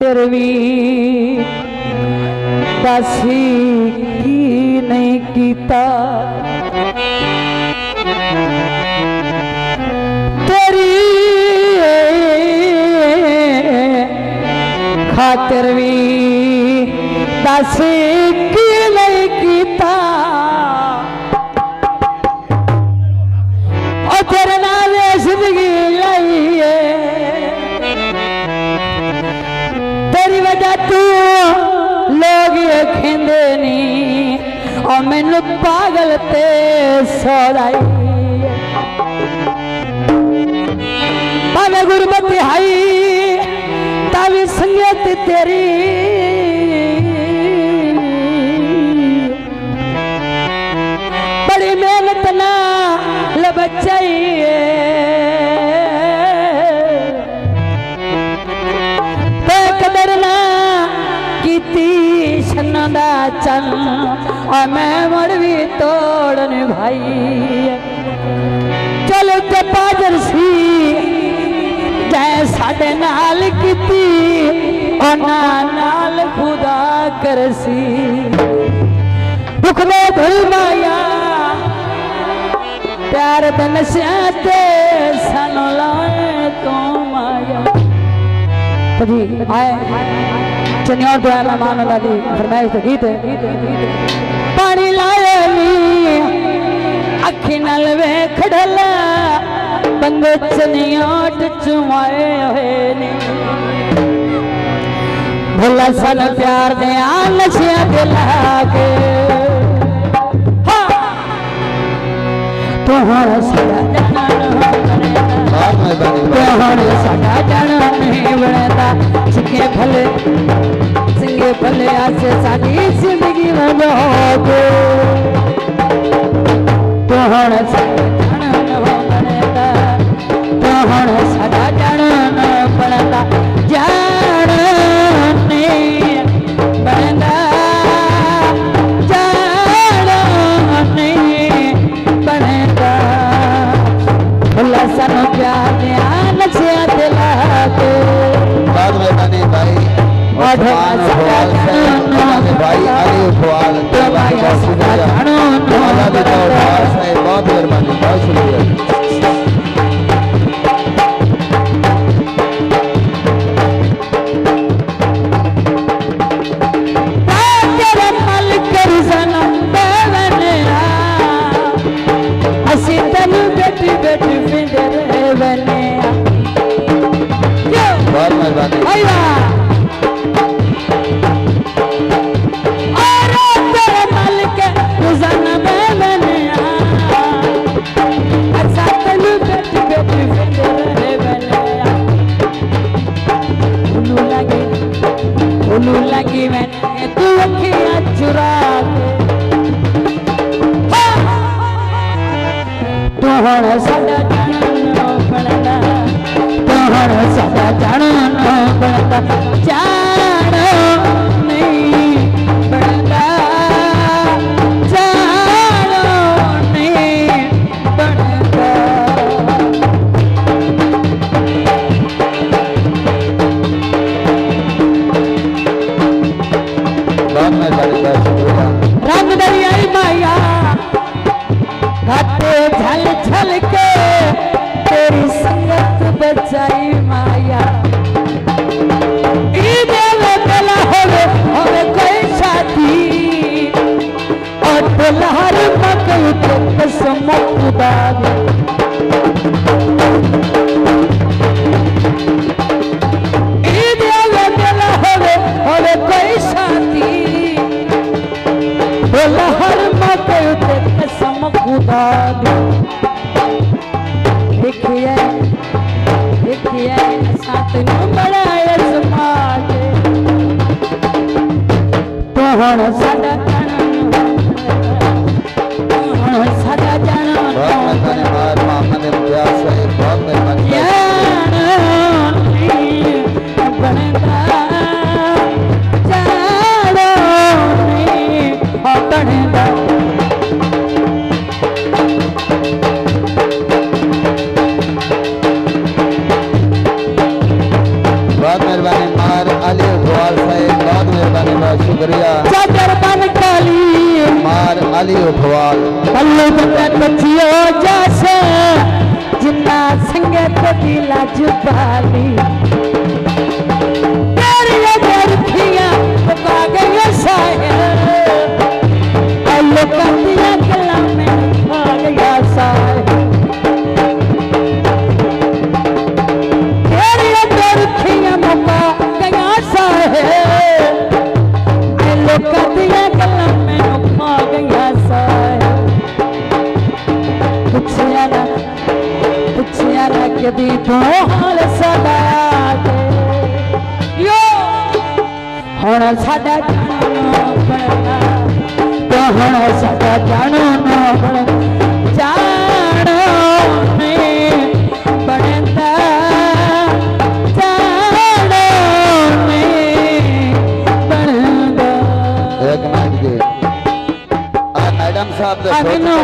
तेरवी दासी की नहीं कीता तेरी खातिर भी दासी की नहीं कीता और तेरे नाल जिंदगी लाई है तेरी वजह तू लोग ये खेंदे नहीं और मैनू पागल ते सौदाई भावे गुरबत हाई तावी संगत तेरी बड़ी मेहनत ना लबचाइए कदर ना कीती शन्ना दा चन और मैं मुड़ भी तोड़न भाई चलो ते पाजर सी जै साडे नाल कीती और नाल खुदा करसी दुख दे धुल माया प्यार दे नशियां ते सानू लाए तो माया कभी आए चनिया और दुआ मेहमान वाली फरमाइश तो गीत पानी लाए नी अखी नाल वेख ढला बंदे चनिया चुमाए हुए ने भोला सन प्यार दे नशियां ते लाके तो हर सदा साडा जाना नहीं बनता सिंगे भले आसे साडी जिंदगी में रहोगे तो हर साडा जाना बनता तो हर साडा जाना नहीं बनता जान नहीं बनता जान नहीं बनता भला सानू प्यार दे नशियां ते लाके बाद में बने भाई भाई अली उठवाल बहुत मेहरबानी बहुत शुक्रिया बहुत मेहरबानी लगी मैंने तू अखियां चुरा तू हर साडा जाना बनता तू हर साडा जाना बनता जान नहीं बनता जान नहीं बनता रंग दरियाई माया घाटे झल झल के तेरी संगत बचाई माया बेला होवे कोई शादी और दुल्हर मकई के कसम खुदा बेला होवे कोई शादी लहर मकई ते कसम खुदा देखिए साथ नू बड़ा समाज तो हण साडा जाना मेहरबानी मार अली उपवास साहिब बहुत मेहरबानी बहुत शुक्रिया चादर बन काली मार अली उपवास पल्लू बंदा बचियो जैसे जिन्ना संगत दिला जुबाली तेरी अजरखियां पका गई साया अल्लाह का दिया गला में खा गया साया तेरी अजरखियां पका गया साया अल्लाह का दिया गला में खा गया साया पुछया ना कदी तो हाल सदा यो हुण साडा जानो बनना तो हुण साडा जानो ना जानो में बनता जानो में बनदा एक मिनट जी मैडम साहब दे मैनू